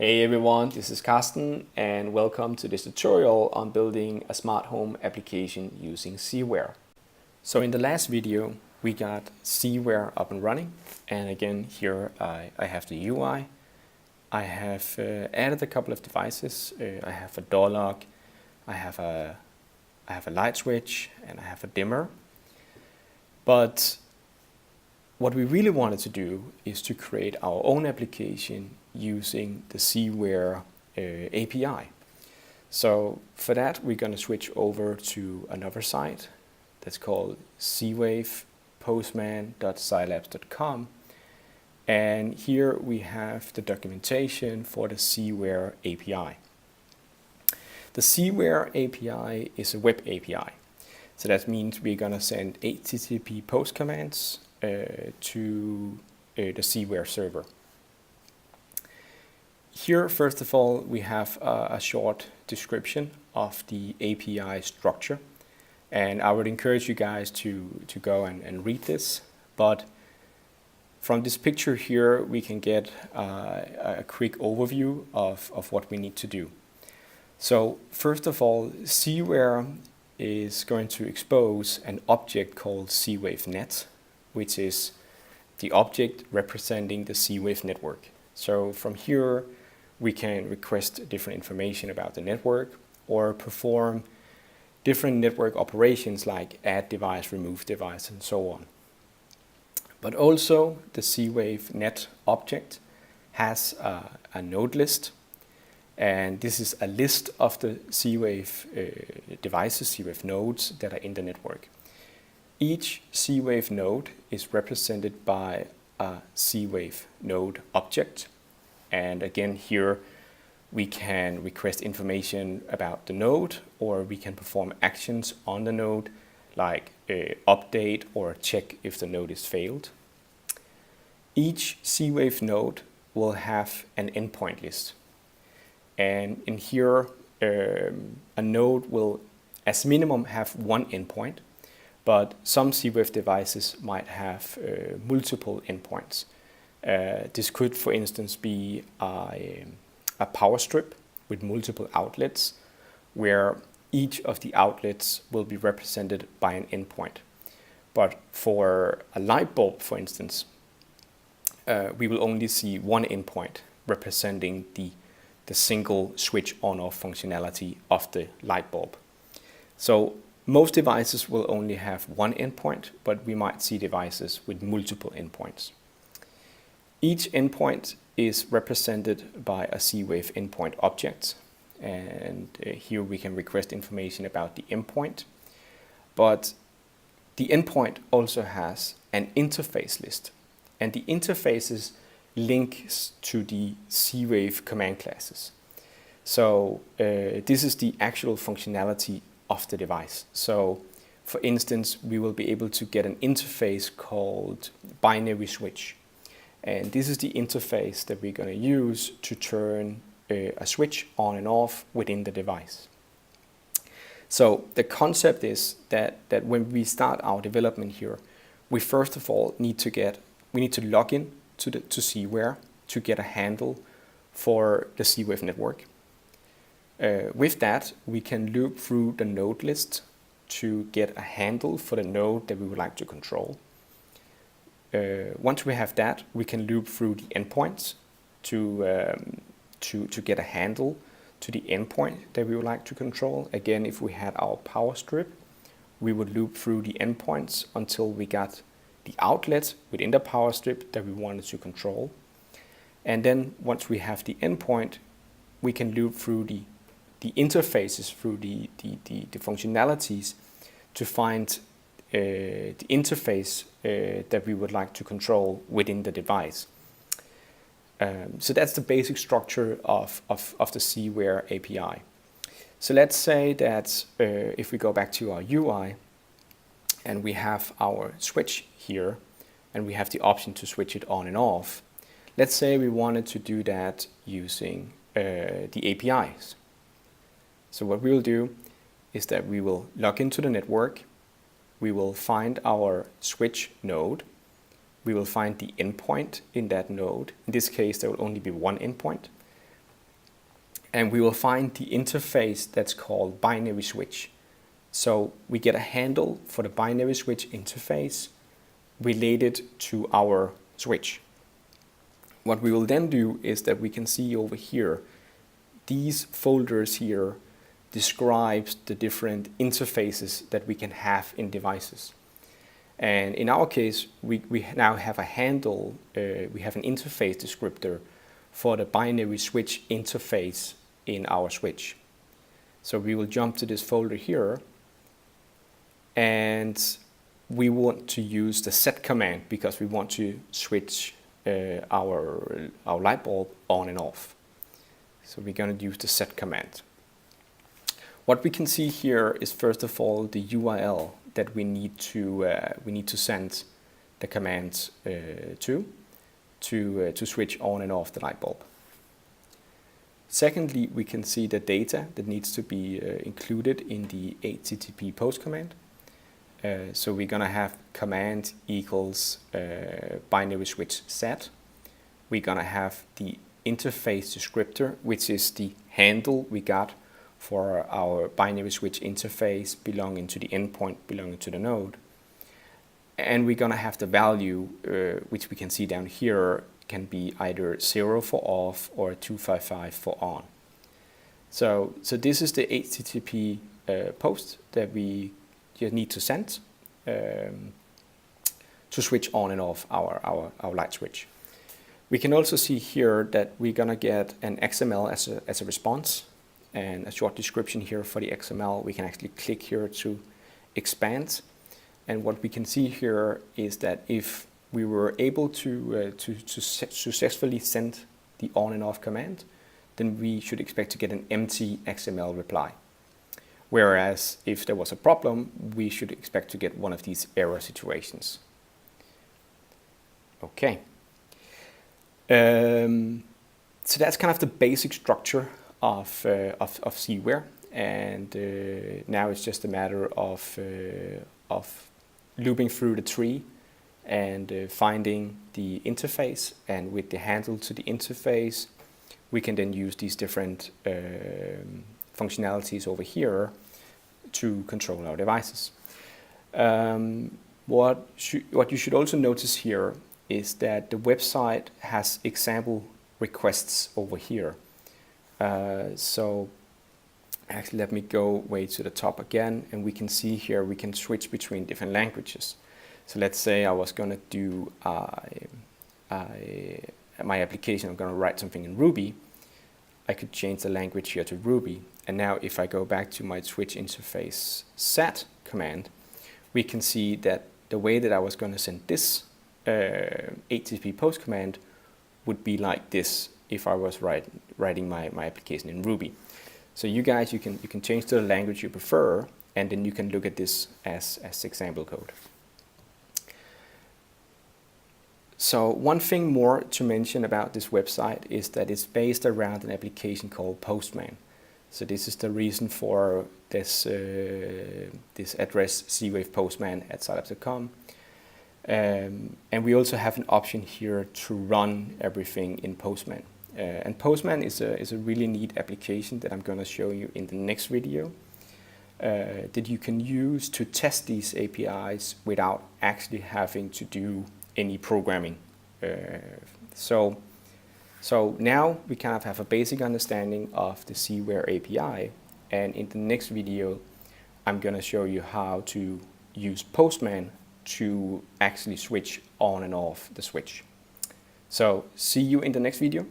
Hey everyone, this is Carsten and welcome to this tutorial on building a smart home application using Z-Ware. So in the last video we got Z-Ware up and running, and again here I have the UI. I have added a couple of devices. I have a door lock, I have a light switch, and I have a dimmer. But what we really wanted to do is to create our own application using the Z-Ware API. So for that, we're going to switch over to another site that's called zwavepostman.scilabs.com. And here we have the documentation for the Z-Ware API. The Z-Ware API is a web API. So that means we're going to send HTTP post commands to the Z-Ware server. Here, first of all, we have a short description of the API structure, and I would encourage you guys to go and read this. But from this picture here, we can get a quick overview of what we need to do. So first of all, Z-Ware is going to expose an object called Z-Wave-Net, which is the object representing the Z-Wave network. So from here, we can request different information about the network or perform different network operations like add device, remove device, and so on. But also the Z-Wave-Net object has a node list, and this is a list of the Z-Wave devices, Z-Wave nodes that are in the network. Each Z-Wave node is represented by a Z-Wave node object. And again, here we can request information about the node, or we can perform actions on the node like update or check if the node is failed. Each Z-Wave node will have an endpoint list. And in here, a node will, as minimum, have one endpoint. But some Z-Wave devices might have multiple endpoints. This could, for instance, be a power strip with multiple outlets, where each of the outlets will be represented by an endpoint. But for a light bulb, for instance, we will only see one endpoint representing the single switch on-off functionality of the light bulb. So most devices will only have one endpoint, but we might see devices with multiple endpoints. Each endpoint is represented by a Z-Wave endpoint object, and here we can request information about the endpoint. But the endpoint also has an interface list, and the interfaces links to the Z-Wave command classes. So this is the actual functionality of the device. So for instance, we will be able to get an interface called binary switch. And this is the interface that we're going to use to turn a switch on and off within the device. So the concept is that when we start our development here, we first of all need to log in to Z-Ware to get a handle for the Z-Wave network. With that, we can loop through the node list to get a handle for the node that we would like to control. Once we have that, we can loop through the endpoints to get a handle to the endpoint that we would like to control. Again, if we had our power strip, we would loop through the endpoints until we got the outlet within the power strip that we wanted to control. And then once we have the endpoint, we can loop through the interfaces, through the functionalities to find the interface that we would like to control within the device. So that's the basic structure of the Z-Ware API. So let's say that if we go back to our UI and we have our switch here and we have the option to switch it on and off, let's say we wanted to do that using the APIs. So what we will do is that we will log into the network, we will find our switch node, we will find the endpoint in that node. In this case, there will only be one endpoint. and we will find the interface that's called binary switch. So we get a handle for the binary switch interface related to our switch. What we will then do is that we can see over here, these folders here describes the different interfaces that we can have in devices. And in our case, we now have a handle, we have an interface descriptor for the binary switch interface in our switch. So we will jump to this folder here, and we want to use the set command because we want to switch our light bulb on and off. So we're going to use the set command. What we can see here is first of all the URL that we need to send the command to switch on and off the light bulb. Secondly, we can see the data that needs to be included in the HTTP post command. So we're going to have command equals binary switch set. We're going to have the interface descriptor, which is the handle we got for our binary switch interface belonging to the endpoint belonging to the node. And we're going to have the value, which we can see down here, can be either 0 for off or 255 for on. So this is the HTTP post that we need to send to switch on and off our light switch. We can also see here that we're going to get an XML as a response, and a short description here for the XML. We can actually click here to expand, and what we can see here is that if we were able to successfully send the on and off command, then we should expect to get an empty XML reply. Whereas if there was a problem, we should expect to get one of these error situations. Okay. So that's kind of the basic structure of Z-Ware, and now it's just a matter of looping through the tree and finding the interface, and with the handle to the interface we can then use these different functionalities over here to control our devices. What you should also notice here is that the website has example requests over here. So actually let me go way to the top again, and we can see here we can switch between different languages. So let's say I was going to do my application, I'm going to write something in Ruby. I could change the language here to Ruby, and now if I go back to my switch interface set command, we can see that the way that I was going to send this HTTP post command would be like this if I was writing my application in Ruby. So you guys, you can change to the language you prefer, and then you can look at this as example code. So one thing more to mention about this website is that it's based around an application called Postman. So this is the reason for this address zwavepostman@startups.com. And we also have an option here to run everything in Postman. And Postman is a really neat application that I'm going to show you in the next video, that you can use to test these APIs without actually having to do any programming. So now we kind of have a basic understanding of the Z-Ware API, and in the next video I'm going to show you how to use Postman to actually switch on and off the switch. So see you in the next video.